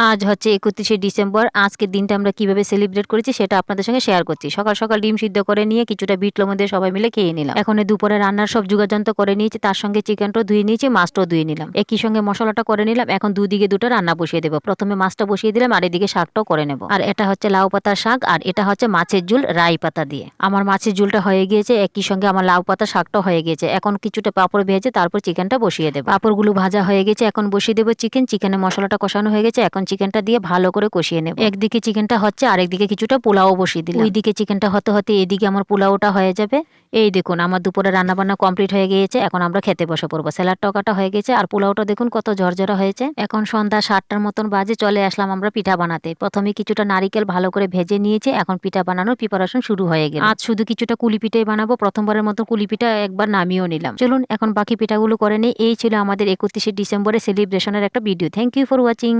আজ হচ্ছে 31শে ডিসেম্বর। আজকের দিনটা আমরা কিভাবে সেলিব্রেট করেছি সেটা আপনাদের সঙ্গে শেয়ার করছি। সকাল সকাল ডিম সিদ্ধ করে নিয়ে কিছুটা বিট লবণ দিয়ে সবাই মিলে খেয়ে নিলাম। এখন দুপুরে রান্নার সব যোগাযন্ত্র করে নিয়েছি, তার সঙ্গে চিকেনটাও ধুয়ে নিয়েছি, মাছটাও ধুয়ে নিলাম। একই সঙ্গে মশলাটা করে নিলাম। এখন দুদিকে দুটো রান্না বসিয়ে দেবো। প্রথমে মাছটা বসিয়ে দিলাম আর এদিকে শাকটাও করে নেব। আর এটা হচ্ছে লাউ পাতার শাক আর এটা হচ্ছে মাছের ঝুল রাই পাতা দিয়ে। আমার মাছের ঝুলটা হয়ে গিয়েছে, একই সঙ্গে আমার লাউ পাতা শাকটাও হয়ে গিয়েছে। এখন কিছুটা পাঁপড় ভেজে তারপর চিকেনটা বসিয়ে দেবো। পাঁপড়গুলো ভাজা হয়ে গেছে, এখন বসিয়ে দেবো চিকেন। চিকেনের মশলাটা কষানো হয়ে গেছে, এখন চিকেনটা দিয়ে ভালো করে কষিয়ে নেব। একদিকে চিকেনটা হচ্ছে আর একদিকে কিছুটা পোলাও বসিয়ে দিলাম। ওইদিকে চিকেনটা হতে হতে এদিকে আমার পোলাওটা হয়ে যাবে। এই দেখুন আমার দুপুরে রান্না বান্না কমপ্লিট হয়ে গিয়েছে। এখন আমরা খেতে বসে পড়বো। স্যালাডটাও কাটা হয়ে গেছে আর পোলাওটা দেখুন কত ঝরঝরা হয়েছে। এখন সন্ধ্যা 7টার মতন বাজে, চলে আসলাম আমরা পিঠা বানাতে। প্রথমে কিছুটা নারিকেল ভালো করে ভেজে নিয়েছে, এখন পিঠা বানানোর প্রিপারেশন শুরু হয়ে গেল। আজ শুধু কিছুটা কুলি পিঠাই বানাবো। প্রথমবারের মতো কুলি পিঠা একবার নামিয়েও নিলাম। চলুন এখন বাকি পিঠাগুলো করে নেই। এই ছিল আমাদের 31শে ডিসেম্বরের সেলিব্রেশনের একটা video. Thank you for watching.